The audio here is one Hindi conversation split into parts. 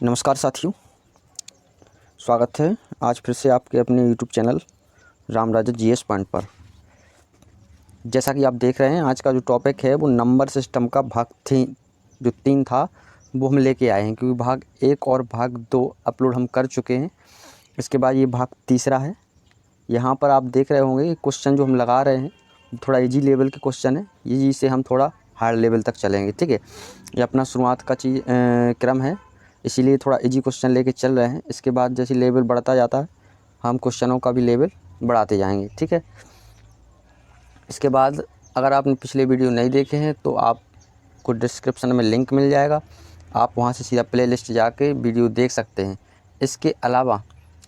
नमस्कार साथियों, स्वागत है आज फिर से आपके अपने YouTube channel Ramraja GS point पर। जैसा कि आप देख रहे हैं, आज का जो टॉपिक है वो नंबर सिस्टम का भाग जो 3 था वो हम लेके आए हैं, क्योंकि भाग 1 और भाग 2 अपलोड हम कर चुके हैं। इसके बाद ये भाग तीसरा है। यहाँ पर आप देख रहे होंगे कि क्वेश्चन जो हम लगा रहे हैं थोड़ा इजी लेवल के क्वेश्चन है। इजी से हम थोड़ा हार्ड लेवल तक चलेंगे, ठीक है। ये अपना शुरुआत का क्रम है, इसीलिए थोड़ा इजी क्वेश्चन लेके चल रहे हैं। इसके बाद जैसे लेवल बढ़ता जाता है हम क्वेश्चनों का भी लेवल बढ़ाते जाएंगे, ठीक है। इसके बाद अगर आपने पिछले वीडियो नहीं देखे हैं तो आपको डिस्क्रिप्शन में लिंक मिल जाएगा, आप वहां से सीधा प्लेलिस्ट जाके वीडियो देख सकते हैं। इसके अलावा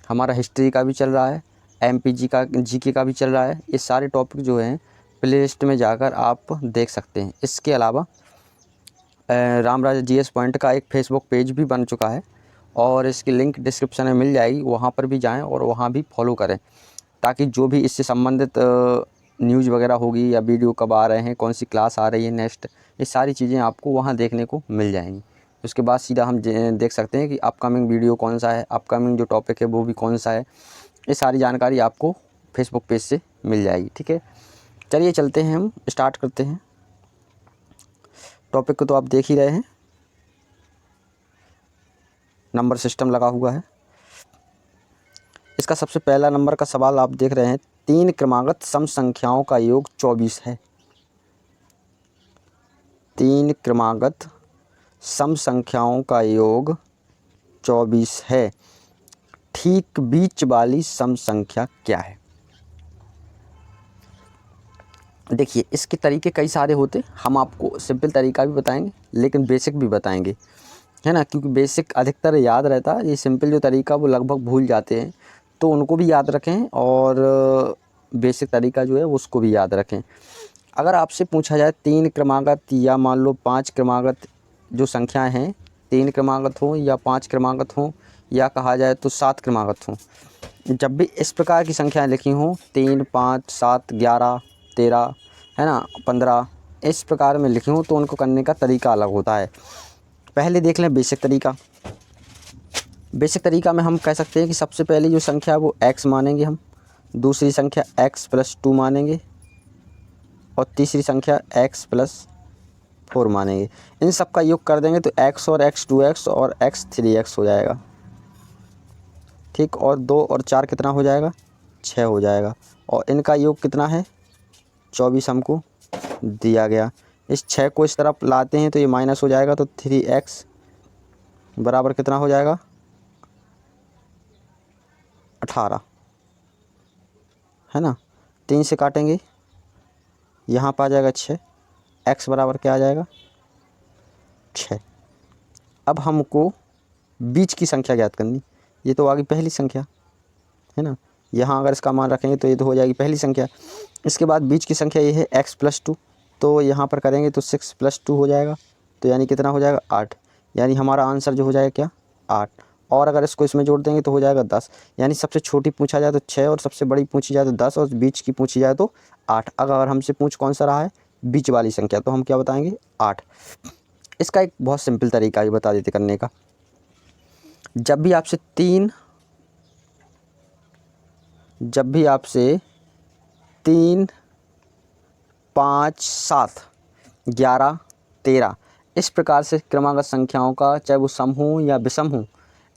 हमारा हिस्ट्री का भी चल रहा है, एमपीजी का, जीके का भी चल रहा है। ये सारे टॉपिक जो हैं प्लेलिस्ट में जाकर आप देख सकते हैं। इसके अलावा रामराजा जीएस पॉइंट का एक फेसबुक पेज भी बन चुका है और इसकी लिंक डिस्क्रिप्शन में मिल जाएगी, वहाँ पर भी जाएं और वहाँ भी फॉलो करें, ताकि जो भी इससे संबंधित न्यूज़ वगैरह होगी या वीडियो कब आ रहे हैं, कौन सी क्लास आ रही है नेक्स्ट, ये सारी चीज़ें आपको वहाँ देखने को मिल जाएंगी। उसके बाद सीधा हम देख सकते हैं कि अपकमिंग वीडियो कौन सा है, अपकमिंग जो टॉपिक है वो भी कौन सा है। ये सारी जानकारी आपको फेसबुक पेज से मिल जाएगी, ठीक है। चलिए चलते हैं, हम स्टार्ट करते हैं। टॉपिक को तो आप देख ही रहे हैं, नंबर सिस्टम लगा हुआ है। इसका सबसे पहला नंबर का सवाल आप देख रहे हैं, 3 क्रमागत सम संख्याओं का योग 24 है। 3 क्रमागत सम संख्याओं का योग 24 है, ठीक बीच वाली सम संख्या क्या है? देखिए, इसके तरीके कई सारे होते, हम आपको सिंपल तरीका भी बताएंगे लेकिन बेसिक भी बताएंगे, है ना, क्योंकि बेसिक अधिकतर याद रहता है, ये सिंपल जो तरीका वो लगभग भूल जाते हैं, तो उनको भी याद रखें और बेसिक तरीका जो है उसको भी याद रखें। अगर आपसे पूछा जाए 3 क्रमागत या मान लो 5 क्रमागत जो संख्याएं हैं, 3 क्रमागत हों या 5 क्रमागत हों या कहा जाए तो 7 क्रमागत हों, जब भी इस प्रकार की संख्याएं लिखी हों 3, 5, 7, 11, 13, है ना, 15, इस प्रकार में लिखी हों तो उनको करने का तरीका अलग होता है। पहले देख लें बेसिक तरीका। बेसिक तरीका में हम कह सकते हैं कि सबसे पहली जो संख्या है वो x मानेंगे हम, दूसरी संख्या x+2 मानेंगे और तीसरी संख्या x+4 मानेंगे। इन सब का योग कर देंगे तो x और x 2x और x 3x हो जाएगा, ठीक। और 2 और 4 कितना हो जाएगा? 6 हो जाएगा। और इनका योग कितना है? 24 हमको दिया गया। इस 6 को इस तरफ लाते हैं तो ये माइनस हो जाएगा, तो 3x बराबर कितना हो जाएगा? 18, है ना। 3 से काटेंगे, यहाँ पर आ जाएगा 6, x बराबर क्या आ जाएगा? 6। अब हमको बीच की संख्या ज्ञात करनी। ये तो आ गई पहली संख्या, है ना। यहाँ अगर इसका मान रखेंगे तो ये तो हो जाएगी पहली संख्या। इसके बाद बीच की संख्या ये है x+2, तो यहाँ पर करेंगे तो 6+2 हो जाएगा, तो यानी कितना हो जाएगा? 8। यानी हमारा आंसर जो हो जाएगा क्या? 8। और अगर इसको इसमें जोड़ देंगे तो हो जाएगा 10। यानी सबसे छोटी पूछा जाए तो 6 और सबसे बड़ी पूछी जाए तो 10 और बीच की पूछी जाए तो 8। अगर हमसे पूछ कौन सा रहा है? बीच वाली संख्या, तो हम क्या बताएंगे? 8। इसका एक बहुत सिंपल तरीका भी बता देते करने का। जब भी आपसे 3, 5, 7, 11, 13 इस प्रकार से क्रमागत संख्याओं का, चाहे वो सम हो या विषम हो,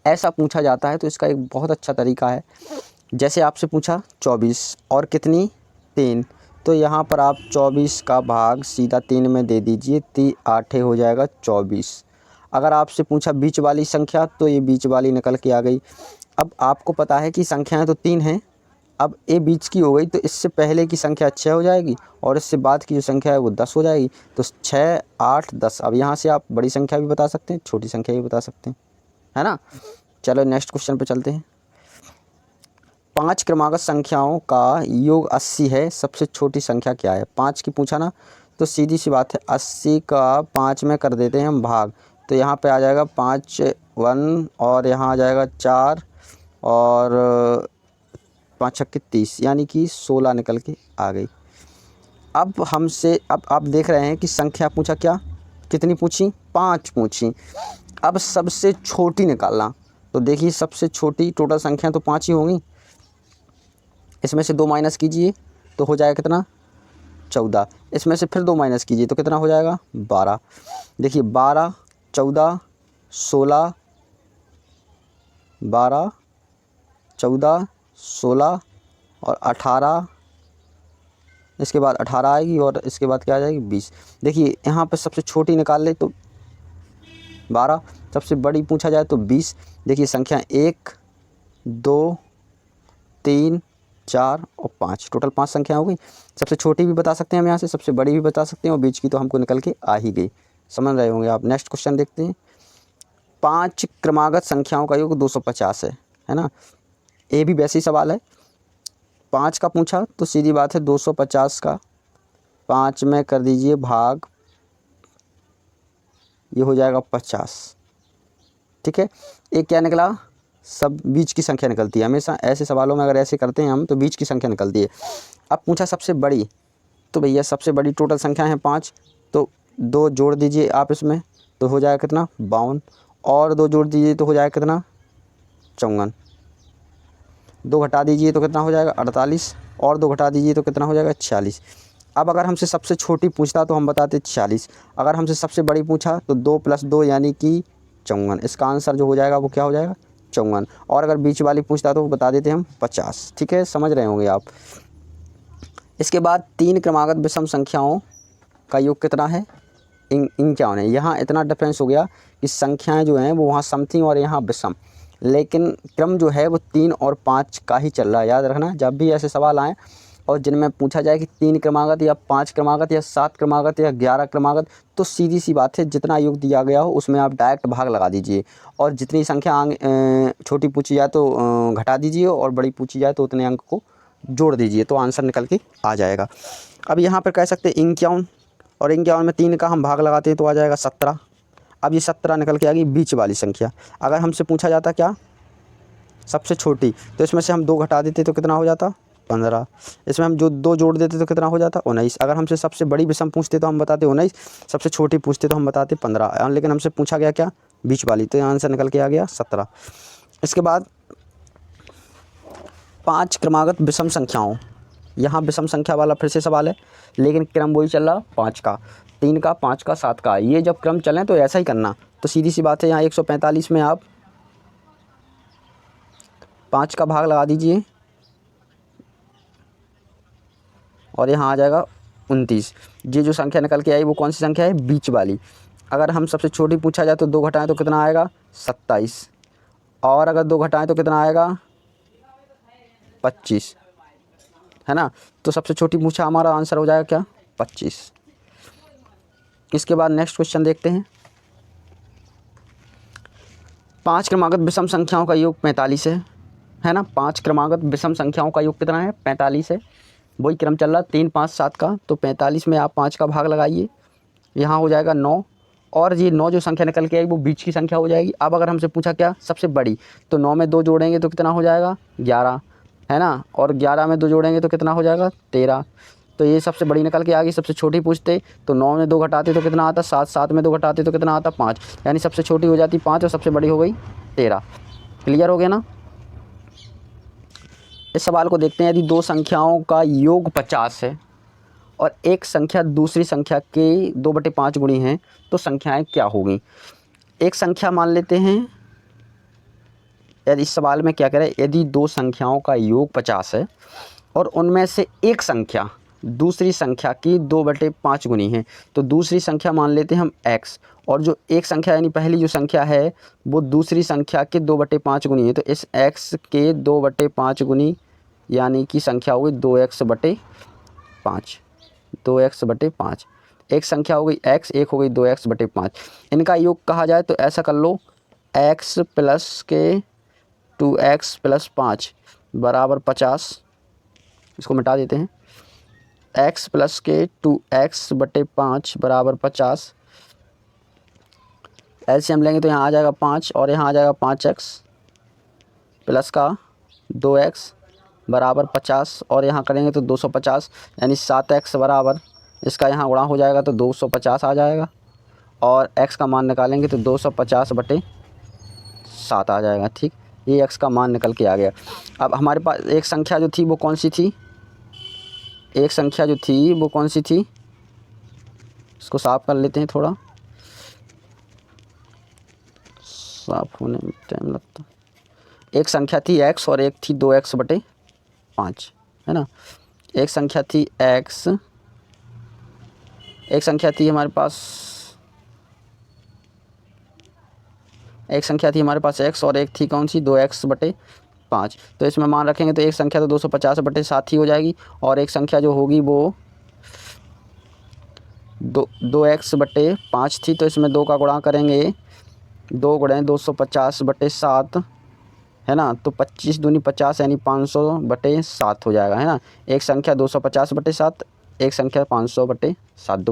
ऐसा पूछा जाता है तो इसका एक बहुत अच्छा तरीका है। जैसे आपसे पूछा 24 और कितनी? 3, तो यहाँ पर आप 24 का भाग सीधा 3 में दे दीजिए, 3 8 हो जाएगा 24। अगर आपसे पूछा बीच वाली संख्या तो ये बीच वाली निकल के आ गई। अब आपको पता है कि संख्याएं तो 3 हैं, अब ए बीच की हो गई तो इससे पहले की संख्या 6 हो जाएगी और इससे बाद की जो संख्या है वो 10 हो जाएगी। तो 6, 8, 10। अब यहाँ से आप बड़ी संख्या भी बता सकते हैं, छोटी संख्या भी बता सकते हैं, है ना। चलो नेक्स्ट क्वेश्चन पे चलते हैं। 5 क्रमागत संख्याओं का योग 80 है, सबसे छोटी संख्या क्या है? 5 की पूछा ना, तो सीधी सी बात है 80 का 5 में कर देते हैं हम भाग, तो यहाँ पे आ जाएगा 5 1 और यहाँ आ जाएगा 4 और 5 छक्के 30, यानी कि 16 निकल के आ गई। अब हमसे अब आप देख रहे हैं कि संख्या पूछा क्या? कितनी पूछी? 5 पूछी। अब सबसे छोटी निकालना, तो देखिए सबसे छोटी टोटल संख्या तो 5 ही होंगी, इसमें से 2 माइनस कीजिए तो हो जाएगा कितना 14, इसमें से फिर 2 माइनस कीजिए तो कितना हो जाएगा 12। देखिए 12, 14, 16, 12, 14, 16 और 18, इसके बाद 18 आएगी और इसके बाद क्या आ जाएगी 20। देखिए यहाँ पर सबसे छोटी निकाल ले तो 12, सबसे बड़ी पूछा जाए तो 20। देखिए संख्या 1, 2, 3, 4 और 5, टोटल 5 संख्या हो गई। सबसे छोटी भी बता सकते हैं हम यहाँ से, सबसे बड़ी भी बता सकते हैं और बीच की तो हमको निकल के आ ही गई, समझ रहे होंगे आप। नेक्स्ट क्वेश्चन देखते हैं। 5 क्रमागत संख्याओं का योग 250 है ना। ये भी वैसे ही सवाल है, 5 का पूछा तो सीधी बात है 250 का 5 में कर दीजिए भाग, ये हो जाएगा 50। ठीक है, एक क्या निकला, सब बीच की संख्या निकलती है हमेशा ऐसे सवालों में, अगर ऐसे करते हैं हम तो बीच की संख्या निकलती है। अब पूछा सबसे बड़ी, तो भैया सबसे बड़ी टोटल संख्या है 5, तो 2 जोड़ दीजिए आप इसमें तो हो जाएगा कितना 52, और 2 जोड़ दीजिए तो हो जाएगा कितना 54, 2 घटा दीजिए तो कितना हो जाएगा 48, और 2 घटा दीजिए तो कितना हो जाएगा 46। अब अगर हमसे सबसे छोटी पूछता तो हम बताते 46, अगर हमसे सबसे बड़ी पूछा तो 2 + 2 यानी कि 54। इसका आंसर जो हो जाएगा वो क्या हो जाएगा 54, और अगर बीच वाली पूछता तो बता देते हम 50। ठीक है, समझ रहे होंगे आप। इसके बाद 3 क्रमागत विषम संख्याओं का योग कितना है, इन क्या होने। यहाँ इतना डिफरेंस हो गया कि संख्याएं जो हैं वो वहाँ सम थी और यहाँ विषम, लेकिन क्रम जो है वो 3 और 5 का ही चल रहा है। याद रखना जब भी ऐसे सवाल आएँ और जिनमें पूछा जाए कि 3 क्रमागत या 5 क्रमागत या 7 क्रमागत या 11 क्रमागत, तो सीधी सी बात है जितना योग दिया गया हो उसमें आप डायरेक्ट भाग लगा दीजिए, और जितनी संख्या छोटी पूछी जाए तो घटा दीजिए और बड़ी पूछी जाए तो उतने अंक को जोड़ दीजिए, तो आंसर निकल के आ जाएगा। अब यहाँ पर कह सकते हैं 51, और 51 में 3 का हम भाग लगाते हैं तो आ जाएगा 17। अब ये 17 निकल के आ गई बीच वाली संख्या। अगर हमसे पूछा जाता क्या सबसे छोटी, तो इसमें से हम 2 घटा देते तो कितना हो जाता 15, इसमें हम जो 2 जोड़ देते तो कितना हो जाता 19। अगर हमसे सबसे बड़ी विषम पूछते तो हम बताते 19, सबसे छोटी पूछते तो हम बताते 15, लेकिन हमसे पूछा गया क्या बीच वाली, तो आंसर निकल के आ गया 17। इसके बाद 5 क्रमागत विषम संख्याओं, यहाँ विषम संख्या वाला फिर से सवाल है, लेकिन क्रम वही चल रहा 5 का, 3 का, 5 का, 7 का। ये जब क्रम चलें तो ऐसा ही करना। तो सीधी सी बात है, यहाँ 145 में आप 5 का भाग लगा दीजिए और यहाँ आ जाएगा 29। ये जो संख्या निकल के आई वो कौन सी संख्या है बीच वाली। अगर हम सबसे छोटी पूछा जाए तो 2 घटाएं तो कितना आएगा 27, और अगर 2 घटाएं तो कितना आएगा 25, है ना। तो सबसे छोटी पूछा हमारा आंसर हो जाएगा क्या 25। इसके बाद नेक्स्ट क्वेश्चन देखते हैं। 5 क्रमागत विषम संख्याओं का योग 45 है ना। 5 क्रमागत विषम संख्याओं का योग कितना है 45 है। वही क्रम चल रहा 3, 5, 7 का, तो 45 में आप 5 का भाग लगाइए, यहाँ हो जाएगा 9, और ये 9 जो संख्या निकल के आएगी वो बीच की संख्या हो जाएगी। अब अगर हमसे पूछा क्या सबसे बड़ी, तो 9 में 2 जोड़ेंगे तो कितना हो जाएगा 11, है ना, और 11 में 2 जोड़ेंगे तो कितना हो जाएगा 13। तो ये सबसे बड़ी निकल के आ गई। सबसे छोटी पूछते तो 9 में 2 घटाते तो कितना आता 7, 7 में 2 घटाते तो कितना आता 5, यानी सबसे छोटी हो जाती 5 और सबसे बड़ी हो गई 13। क्लियर हो गया ना। इस सवाल को देखते हैं। यदि 2 संख्याओं का योग 50 है और एक संख्या दूसरी संख्या के 2/5 गुणी हैं, तो संख्याएं क्या होगी। एक संख्या मान लेते हैं, यदि इस सवाल में क्या करें, यदि 2 संख्याओं का योग 50 है और उनमें से एक संख्या दूसरी संख्या की 2/5 गुनी है, तो दूसरी संख्या मान लेते हैं हम x, और जो एक संख्या यानी पहली जो संख्या है वो दूसरी संख्या के 2/5 गुनी है, तो इस x के 2/5 गुनी यानी कि संख्या होगी 2x/5, 2x/5। एक संख्या हो गई x, एक हो गई 2x/5। इनका योग कहा जाए तो ऐसा कर लो, x प्लस के 2x + 5 बराबर 50। इसको मिटा देते हैं, x प्लस के 2x/5 बराबर 50। एलसीएम लेंगे तो यहाँ आ जाएगा 5 और यहाँ आ जाएगा 5x प्लस का 2x बराबर 50, और यहाँ करेंगे तो 250, यानी 7x बराबर इसका यहाँ गुणा हो जाएगा तो 250 आ जाएगा, और x का मान निकालेंगे तो 250/7 आ जाएगा। ठीक, ये x का मान निकल के आ गया। अब हमारे पास एक संख्या जो थी वो कौन सी थी, एक संख्या जो थी वो कौन सी थी, इसको साफ कर लेते हैं, थोड़ा साफ होने में टाइम लगता। एक संख्या थी x और एक थी 2x/5, है ना। एक संख्या थी x, एक संख्या थी हमारे पास, एक संख्या थी हमारे पास x और एक थी कौन सी 2x/5। तो इसमें मान रखेंगे तो एक संख्या तो 250/7 ही हो जाएगी, और एक संख्या जो होगी वो 2x/5 थी। तो इसमें 2 का गुणा करेंगे, 2 × 250/7, है ना। तो 25 दूनी 50 यानी 500/7 हो जाएगा, है ना। एक संख्या 250/7, एक संख्या 500/7।